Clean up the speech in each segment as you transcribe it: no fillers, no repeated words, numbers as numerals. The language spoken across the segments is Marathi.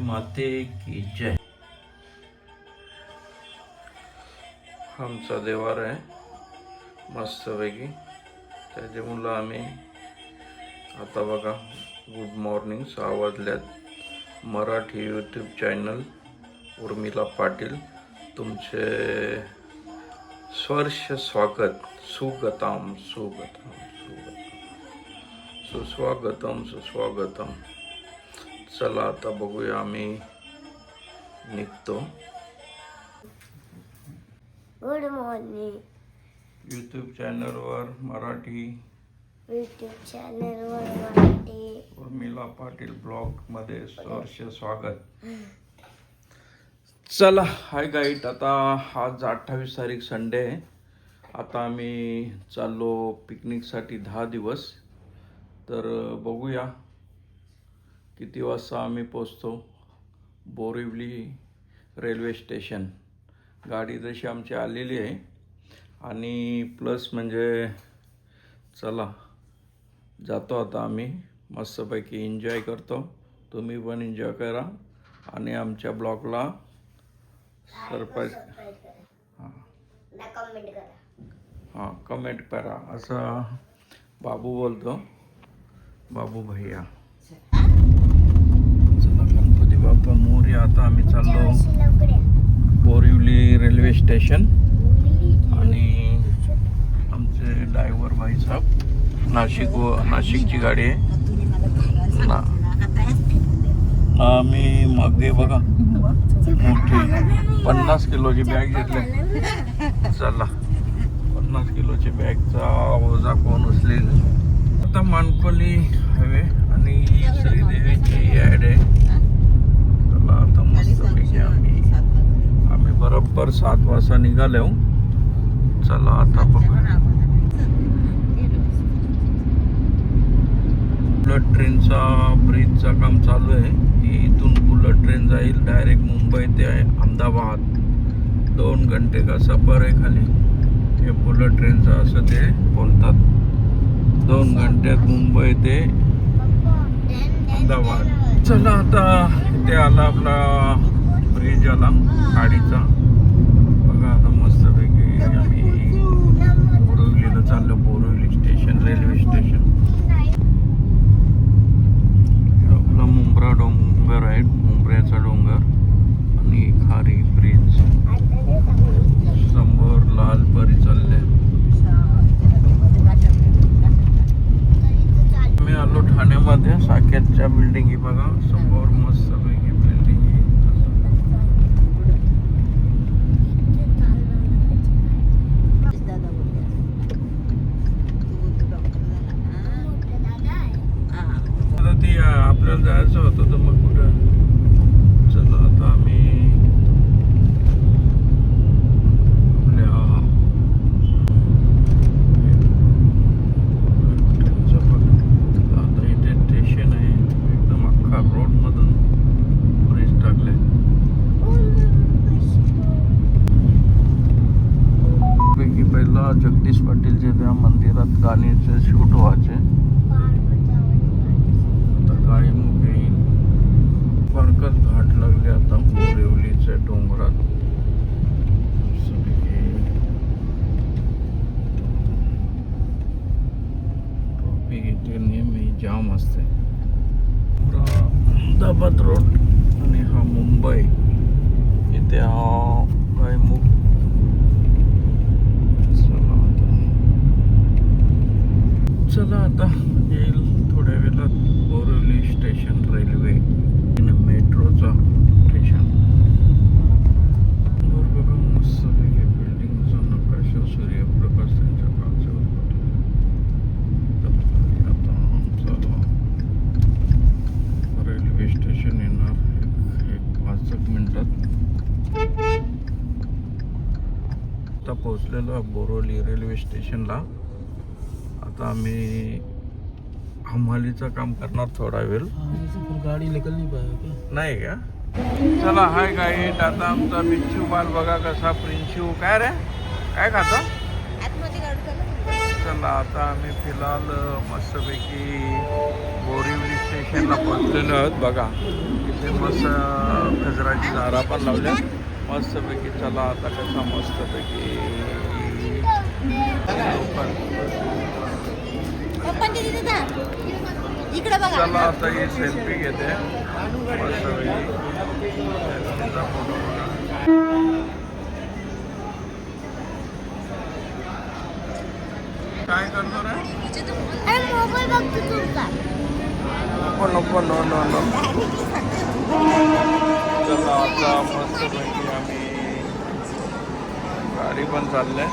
माते की जय. आमचा देवार आहे मस्तपैकी. त्याच्यामुळं आम्ही आता बघा गुड मॉर्निंग 6 वाजल्यात. मराठी यूट्यूब चॅनल उर्मिला पाटील तुमचे स्वर्ष स्वागत. सुगतम सुगतम सुस्वागतम सुस्वागतम. चला आता बघूया आम्ही निघतो. Good morning. यूट्यूब चॅनलवर मराठी उर्मिला पाटील ब्लॉगमध्ये सहर्ष स्वागत. चला हाय गाईड. आता आज 28 तारीख संडे आहे. आता आम्ही चाललो पिकनिकसाठी 10 दिवस. तर बघूया किती वाजता आम्ही पोचतो. Borivali railway station. गाडी तशी आमची आलेली आहे. आणि प्लस म्हणजे चला जातो आता आम्ही. मस्तपैकी एन्जॉय करतो. तुम्ही पण एन्जॉय करा आणि आमच्या ब्लॉगला सरप्राईज हां कमेंट करा असं बाबू बोलतो. बाबू भैया. चला गणपती बाप्पा मोरया. आता आम्ही चाललो बोरिवली रेल्वे स्टेशन. आणि आमचे ड्रायव्हर भाई साहेब नाशिकची गाडी आहे ना. आम्ही मागे बघा मोठी 50 किलोची बॅग घेतली. चला 50 किलोची बॅगचा ओझा कोण उचलेल. आता मानकोली हायवे आणि श्रीदेवीची ॲड आहे. चला आता मस्तपैकी आम्ही बरोबर 7 वाजता निघालो. चला आता बघूया. बुलेट ट्रेनचा ब्रिजचा काम चालू आहे. इथून बुलेट ट्रेन जाईल डायरेक्ट मुंबई ते अहमदाबाद. 2 घंटे का सफर आहे खाली. हे बुलेट ट्रेनचं असं ते बोलतात. 2 घंट्यात मुंबई ते अहमदाबाद. चला आता इथे आला आपला ब्रिज आला गाडीचा. बघा आता मस्तपैकी आम्ही बोरिवलीला चाललो. Borivali station railway station. आपला मुंब्रा डोंगर आहे. मुंब्र्याचा डोंगर आणि खारी ब्रिज. समोर लाल परी चालले. मी आलो ठाण्यामध्ये. साकेतच्या बिल्डिंग ही बघा समोर मस्तपैकी बिल्डिंग. आता ती आपल्याला जायचं होतं तर मग कुठं. चला आता आम्ही आता इथे स्टेशन आहे. एकदम अख्खा रोडमधून ब्रिज टाकले. पैकी पहिला जगदीश पाटीलचे त्या मंदिरात गाण्याचे शूट व्हायचे. काही मुखे फारकत घाट लागले आता बोरिवलीच्या डोंगरात. ट्रॉफिक इथे नेहमी जाम असते. अहमदाबाद रोड आणि हा मुंबई. इथे हा काही मुख. चला आता येईल थोड्या वेळात बोरिवली स्टेशन रेल्वे मेट्रोचा स्टेशन. बघा मस्त बिल्डिंगचा नकाशा सूर्यप्रकाश त्यांच्या काचावर पडला. आता आमचा रेल्वे स्टेशन येणार एक 5 मिनिटात. आता पोहोचलेलो बोरिवली रेल्वे स्टेशनला. आता आम्ही हमालीचं काम करणार थोडा वेळ. गाडी निकल नाही पाहिजे नाही का. चला हाय गाईड. आता आमचा बिच्छू बाल बघा कसा. प्रिन्शू काय रे काय खातो. चला आता आम्ही फिलहाल मस्तपैकी बोरिवली स्टेशनला पोहोचलेलो आहोत बघा. इथे मस्त गजराची दारा पण लावल्या मस्तपैकी. चला आता कसा मस्तपैकी चला आता ही सेल्फी घेते मस्तपैकी. सेल्फीचा फोटो बघा. काय करणार आहे? नको नो नो नो. चला आता मस्तपैकी आम्ही गाडी पण चाललंय.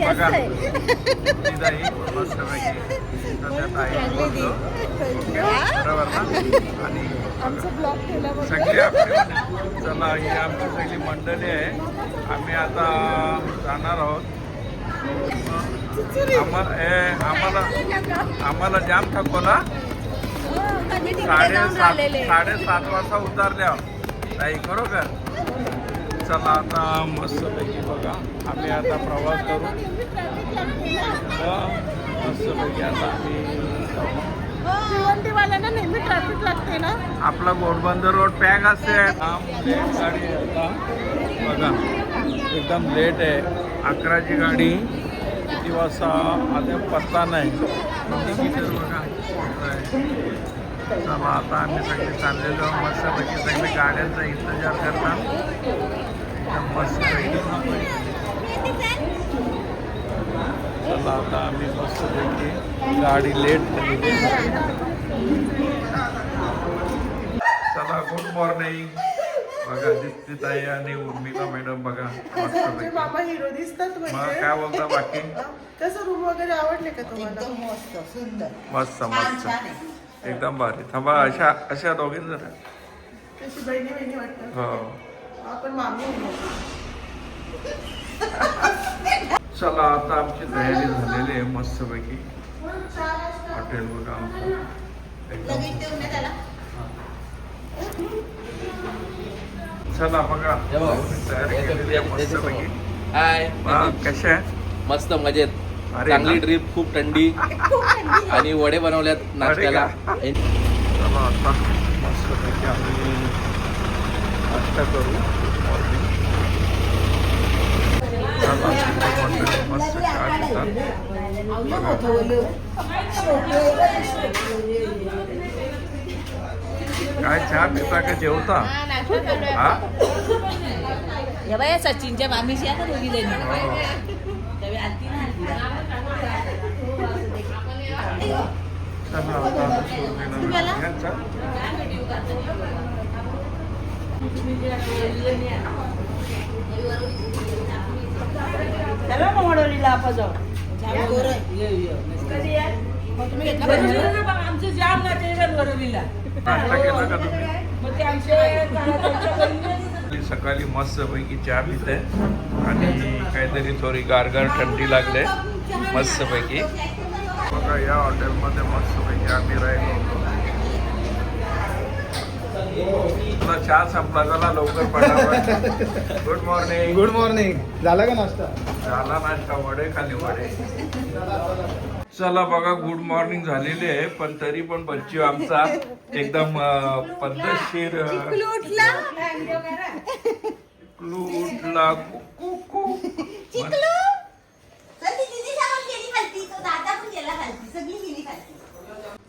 बघा जाई मस्तपैकी सध्या ताई बोलतो बरोबर ना. आणि सगळी आपली चला ही आमची सगळी मंडळी आहे. आम्ही आता जाणार आहोत. आम्हाला जाम थकवला. 7:30 वाजता उतारल्या ताई खरोखर. चला आता मस्तपैकी बघा आम्ही आता प्रवास करू. मस्तपैकी आता आम्ही नेहमी ट्रॅफिक लागते ना. आपला घोडबंदर रोड पॅक असते. लेट गाडी आहे आता बघा एकदम लेट आहे. 11ची गाडी. किती वाजता आता पत्ता नाही. बघा चला आता आम्ही सगळे चाललेलो मस्तपैकी. सगळे गाड्यांचा इंतजार करतात एकदम मस्तपैकी. चला आता आम्ही मस्तपैकी गाडी लेट केली. चला गुड मॉर्निंग. बघा दीप्तीताई आणि उर्मिला मॅडम बघा मस्तपैकी. बाबा हिरो दिसतात. मग काय बोलता बाकी? कसं रूम वगैरे आवडले का तुम्हाला? मस्त सुंदर मस्त मस्त एकदम भारी. थांबा अशा अशा दोघे जण तशी बहिणी बहिणी वाटतात. हो. आपण मामी चला आता आमची तयारी झालेली आहे मस्तपैकी. हॉटेल बघा आमचं एकदम. चला बघा तयारी केलेली आहे मस्तपैकी. हाय कशा आहे? मस्त मजेत. अरे चांगली वा. ट्रिप खूप थंडी आणि वडे बनवल्यात नाश्त्याला. चला आता मस्तपैकी आम्ही नाश्ता करू. चला मस्त चहा घेतात. काय चहा पिता का जेवता? हा या बाया सचिनच्या मामीशी आहे ना दोघी जणी. चला आता घ्यायचा. आमचं जाम वरवलीला नाश्ता केला का तुम्ही? सकाळी मस्तपैकी चहा पिते आणि काहीतरी थोडी गारगार थंडी लागले मस्तपैकी. बघा या हॉटेलमध्ये मस्तपैकी आम्ही राहिलो होतो. चहा संपला. झाला लवकर पटापट. Good morning. Good morning. झाला का नाश्ता? झाला नाश्ता. वडे खाली वडे. चला बघा गुड मॉर्निंग झालेली आहे पण तरी पण बच्चू आमचा एकदम पद्धतशीर उठला.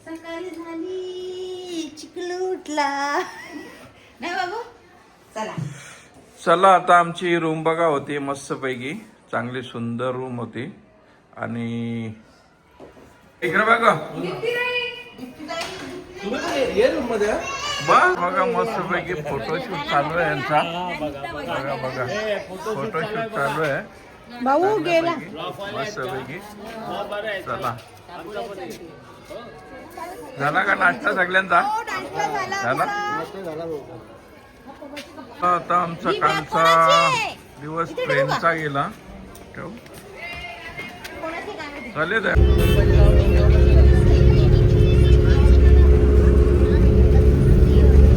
सकाळी झाली चिकलू उठला नाही बाबू. चला चला आता आमची रूम बघा होती मस्तपैकी. चांगली सुंदर रूम होती आणि इकडे बघा बघा मस्तपैकी फोटोशूट चालू आहे यांचा. बघा बघा फोटोशूट चालू आहे भाऊ गेला मस्तपैकी. चला झाला का नाश्ता सगळ्यांचा? झाला. आता आमचा कालचा दिवस ट्रेनचा गेला. ठेव चालेल.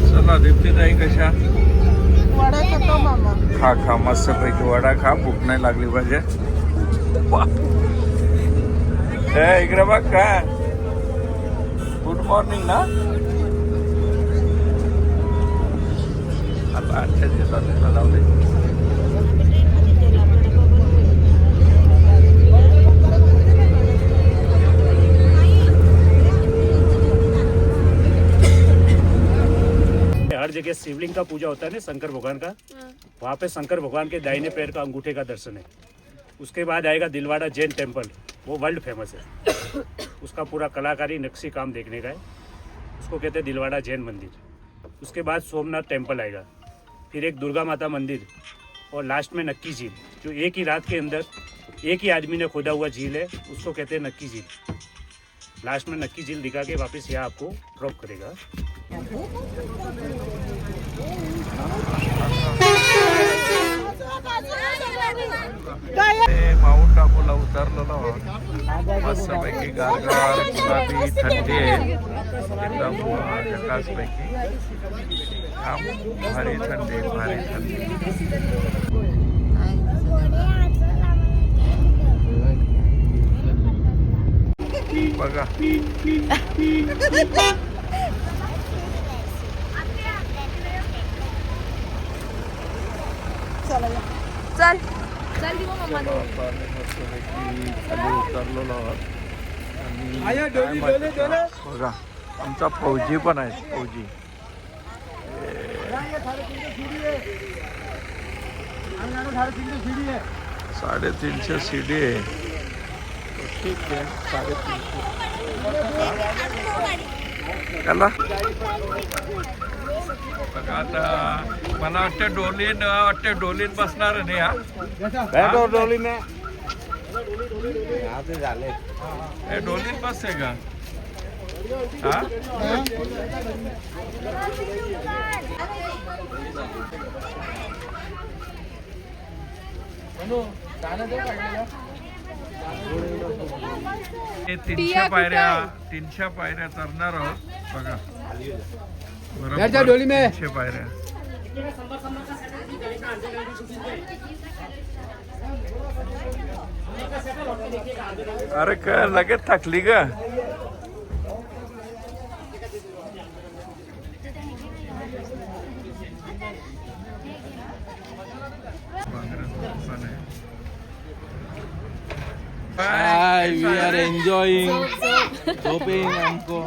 चला दीप्तीताई कशा? वडा खातो मामा. खा खा मस्तपैकी वडा खा. भूक नाही लागली पाहिजे. इकडे बघ का गुड मॉर्निंग ना आता आजच्या दिवसात लावले हर जगह शिवलिंग का पूजा होता है ना शंकर भगवान का, वहाँ पे शंकर भगवान के दाहिने पैर का अंगूठे का दर्शन है। उसके बाद आएगा दिलवाड़ा जैन टेम्पल, वो वर्ल्ड फेमस है। उसका पूरा कलाकारी नक्शी काम देखने का है, उसको कहते हैं दिलवाड़ा जैन मंदिर। उसके बाद सोमनाथ टेम्पल आएगा, फिर एक दुर्गा माता मंदिर और लास्ट में नक्की झील, जो एक ही रात के अंदर एक ही आदमी ने खोदा हुआ झील है, उसको कहते हैं नक्की झील। लास्ट में नक्की झील दिखा के वापस यहाँ आपको ड्रॉप करेगा। माउंट आबूला उतरलेलो मस्तपैकी गारगार गुलाबी थंडी आहे एकदम झकासपैकी भारी थंडी भारी थंडी बघा चल चल दिवो मम्मा मस्तपैकी खाली उतरलेलो आहोत आणि बघा आमचा फौजी पण आहे फौजी 350 सीडी आहे ठीक आहे 350 त्याला बघा आता मला वाटतं डोलीन बसणार नाही हा डोलीन डोलीन बसते का हा हे 300 पायऱ्या चढणार आहोत बघा बरोबर 300 पायऱ्या अरे काय लगेच थकली का We are enjoying shopping हमको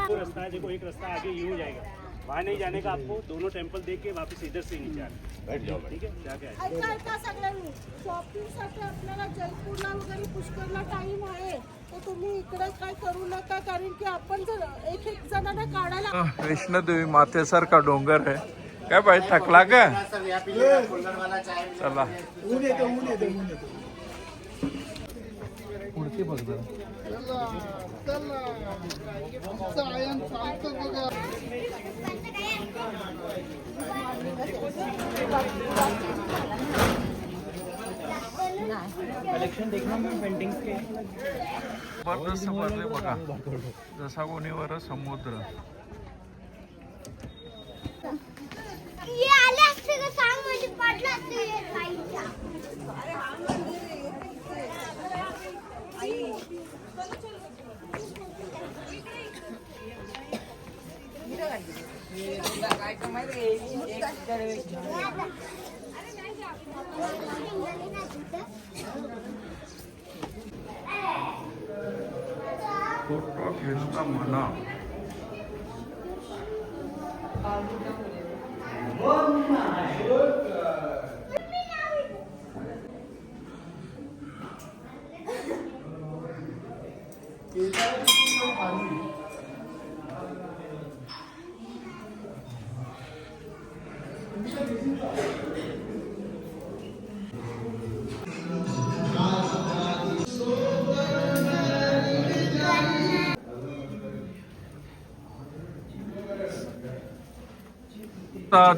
वो रास्ता है, देखो एक रास्ता आगे यूं जाएगा, वहाँ नहीं जाने का आपको, दोनों टेम्पल देख के वापस इधर से नीचे आना। बैठ जाओ, ठीक है जाके आए। शॉपिंगसाठी आपल्याला जयपूरला वगैरे पुष्करला टाइम आहे तर तुम्ही इकडे काय करू नका कारण की आपण जर एक जणांना काढायला वैष्णोदेवी माथेसारखा डोंगर आहे काय भाई थकला का चला पुढची बघ कलेक्शन देखना मैं पेंटिंग्स के जबरदस्त भरले बघा जसा कोणीवर समुद्र ये आले असते का सांग म्हणजे पडला असते साईडचा फोटो घेतला म्हणा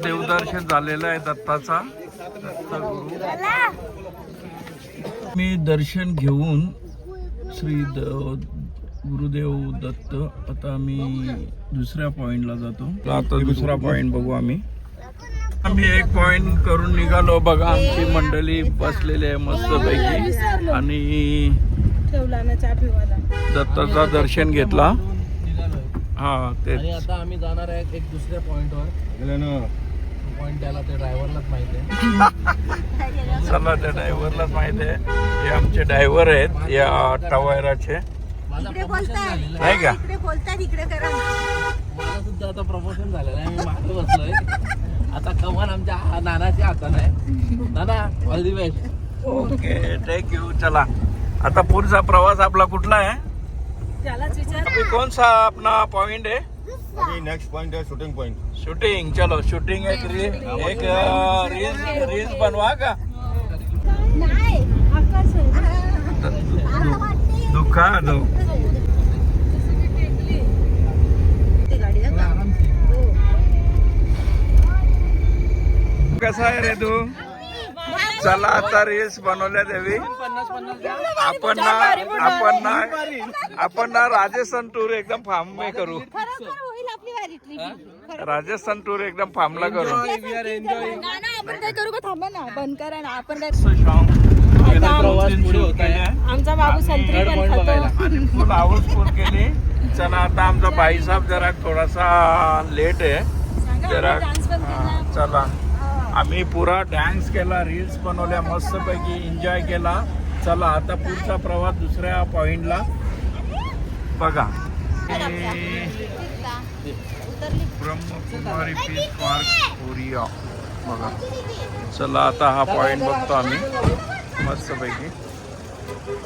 देवदर्शन झालेलं आहे दत्ताचा दत्तगुरु मी दर्शन घेऊन श्री गुरुदेव दत्त आता मी दुसऱ्या पॉइंटला जातो आता दुसरा पॉइंट बघू आम्ही आम्ही एक पॉइंट करून निघालो बघा. आमची मंडळी बसलेली आहे मस्त पैकी आणि ठेवला ना चहा ठेवायला. दत्ताचा दर्शन घेतला. हा आणि ते आता आम्ही जाणार आहे एक दुसऱ्या पॉइंटवर. पॉइंट त्याला ते ड्रायव्हरलाच माहिती आहे. चला त्या ड्रायव्हरलाच माहिती आहे. हे आमचे ड्रायव्हर आहेत या टवायराचे माझा प्रमोशन झालेलं आहे. नाही का. इकडे बोलतात इकडे करा. मला सुद्धा आता प्रमोशन झालेलं आहे. मी मागे बसलोय. आता कमान आमच्या नानाच्या हातात आहे. Nana all the best. Okay thank you. चला आता पुढचा प्रवास आपला कुठला आहे? त्यालाच विचार. अभी कौन सा अपना पॉइंट है? अभी नेक्स्ट पॉइंट है शूटिंग पॉइंट. शूटिंग. चलो शूटिंग एक रील्स बनवा का? नाही आकाश दुखा दो. कसा आहे रे तू? चला आता रील्स बनवल्या देवी. आपण ना राजस्थान टूर एकदम फार्म में करू. होईल आपली वारी ट्रिप. राजस्थान टूर एकदम फार्मला करू. आपण काय करू का? थांबा ना बंद करा ना. आपण काय प्रवास पुढे होत आहे. आमचा बाबू संत्री थर्ड पण पॉइंट खातो. बघायला. आणि फुल हाऊसफुल केली. चला आता आमचा भाईसाहेब जरा थोडासा लेट आहे जरा. हा, चला आम्ही पुरा डान्स केला, रील्स बनवल्या, मस्तपैकी एन्जॉय केला. चला आता पुढचा प्रवास दुसऱ्या पॉइंटला बघा. ब्रह्मकुमारी पीस पार्क ओरिया बघा. चला आता हा पॉइंट बघतो आम्ही मस्तपैकी.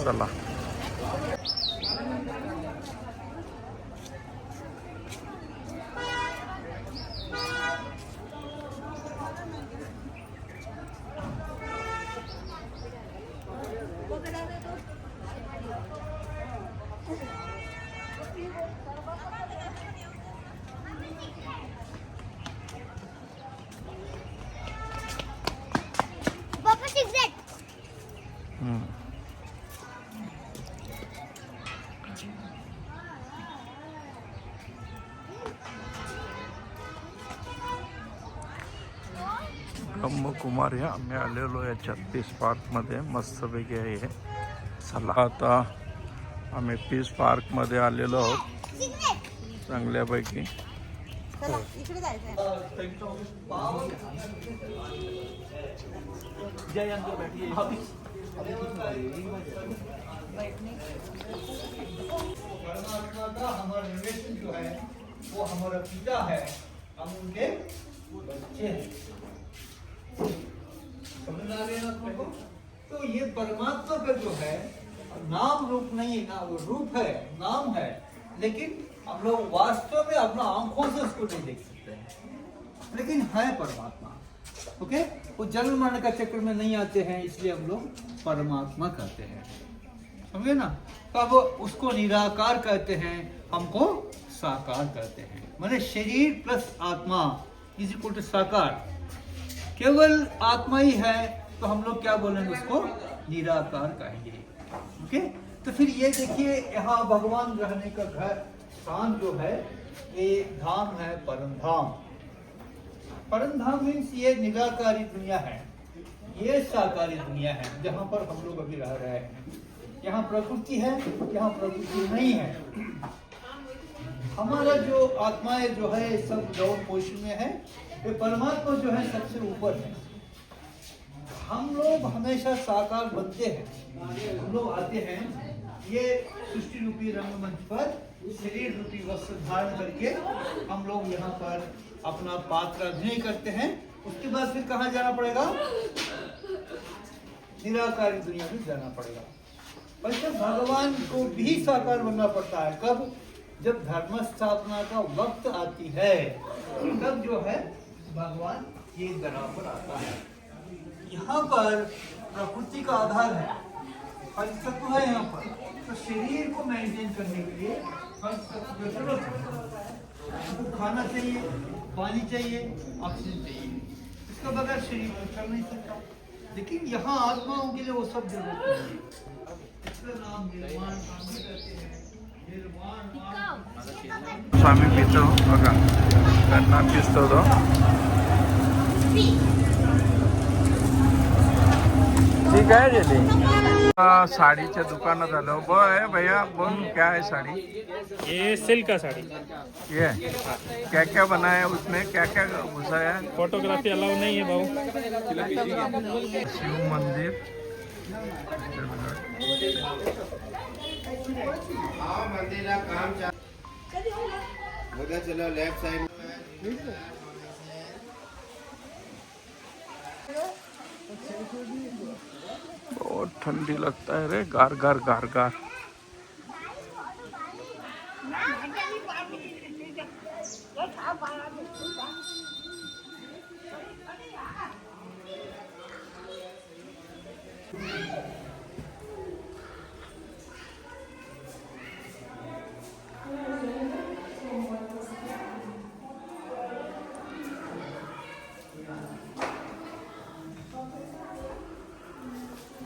चला वापस एक्झॅक्ट. ब्रह्मकुमारी आम्ही आलेलो आहे 36 पार्कमध्ये. मस्तपैकी आहे हे. चला आता आम्ही पीस पार्कमध्ये आलेलो आहोत चांगल्यापैकी. इकडे जायचं. परमात्मा का हमारा रिलेशन जो है वो हमारा पिता है, हम उनके बच्चे हैं. समझ आ रहे हैं ना आपको? तो ये परमात्मा का जो है नाम रूप नहीं है ना, वो रूप है, नाम है, लेकिन हम लोग वास्तव में अपना आंखों से उसको नहीं देख सकते हैं, लेकिन है परमात्मा. ओके, वो जन्म मरण का चक्र में नहीं आते हैं, इसलिए हम लोग परमात्मा कहते हैं. समझे ना? तब उसको निराकार कहते हैं, हमको साकार कहते हैं. माने शरीर प्लस आत्मा इज इक्वल टू साकार. केवल आत्मा ही है तो हम लोग क्या बोलेंगे? उसको निराकार कहेंगे. ओके, तो फिर ये देखिए यहाँ भगवान रहने का घर स्थान जो है ये धाम है, परम धाम. परम धाम मीन्स ये निराकारी दुनिया है, ये साकारी दुनिया है जहाँ पर हम लोग अभी रह रहे हैं. यहाँ प्रकृति है, यहाँ प्रकृति नहीं है. हमारा जो आत्माएं जो है सब डाउन पोजिशन में है, ये परमात्मा जो है सबसे ऊपर है. हम लोग हमेशा साकार बनते हैं. हम लोग आते हैं ये सृष्टि रूपी रंगमंच पर शरीर रूपी वस्त्र धारण करके हम लोग यहाँ पर अपना पात्र अभिनय करते हैं. उसके बाद फिर कहाँ जाना पड़ेगा? निराकारी दुनिया में जाना पड़ेगा. वैसे भगवान को भी साकार बनना पड़ता है. कब? जब धर्म स्थापना का वक्त आती है तब जो है भगवान ये धरा पर आता है. यहाँ पर प्रकृति का आधार है, पंचतत्व है यहाँ पर. तो शरीर को मेंटेन करने के लिए पंचतत्व की जरूरत है. हमको खाना चाहिए, पानी चाहिए, ऑक्सीजन चाहिए. इसका बगैर शरीर को चल नहीं सकता. लेकिन यहाँ आत्माओं के लिए वो सब जरूरत नहीं है. इसका नाम निर्माण काम भी कहते हैं. स्वामी पितो बघा त्यांना पिसतो तो. ठीक है जेली साड़ीच्या दुकानात आलो बय भैया बोल क्या है साड़ी ये सिल्क का साड़ी, ये क्या क्या बनाया उसमें क्या क्या घुसाया फोटोग्राफी अलाउ नहीं है भाऊ. शिव मंदिर चलो लेफ्ट साइड बहुत ठंडी लगता है रे गार गार गार गार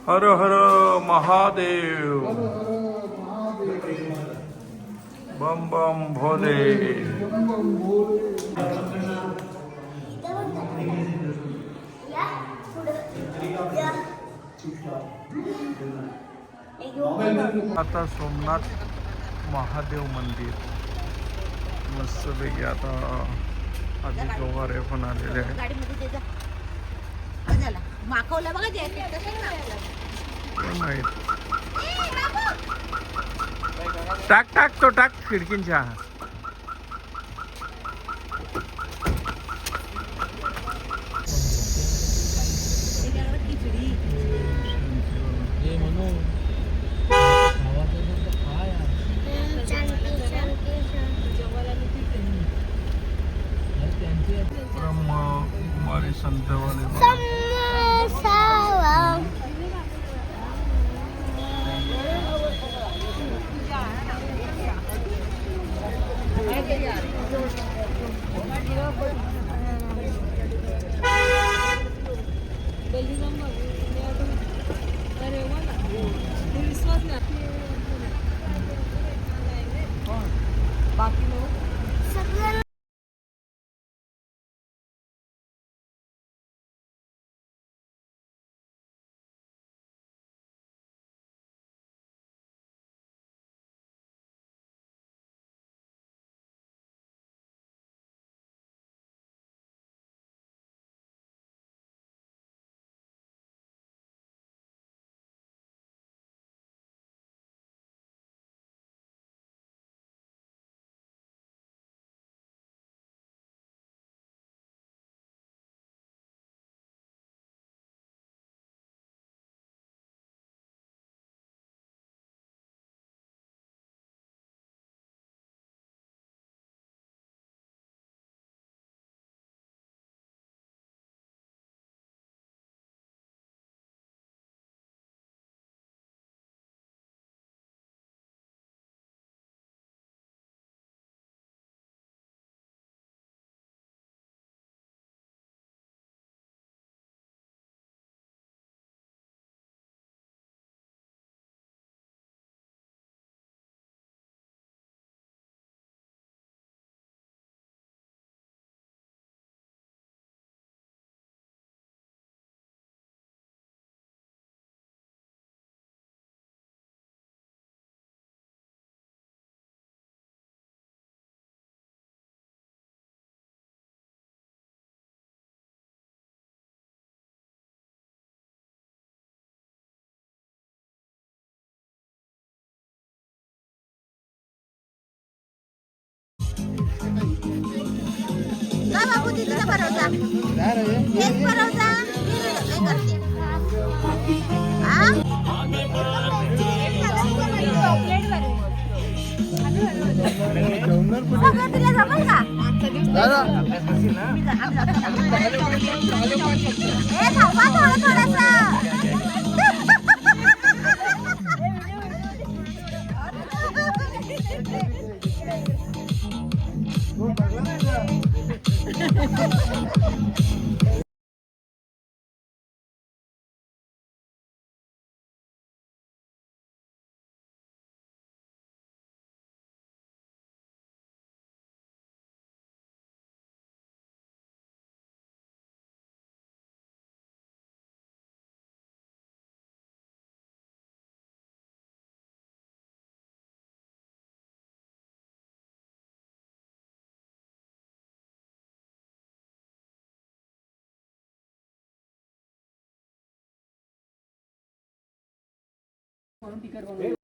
हर हर महादेव बम बम भोले आता सोमनाथ महादेव मंदिर मस्तपैकी आता आधी गवारे पण आलेले आहे गाडीमध्ये दे जा. झाला माखवला बघा जॅकेट कसं कोण माहित टाक टाक तो टाक खिडकींच्या खिचडी हे म्हणून खावाचं असेल तर खा यार. अरे त्यांची ब्रह्मकुमारी संतवाले जा बाबू तिथं भरवजा तेच भरवजा सगळं तिला जमल का ए थांबा थोडं करून तिकीट बनवून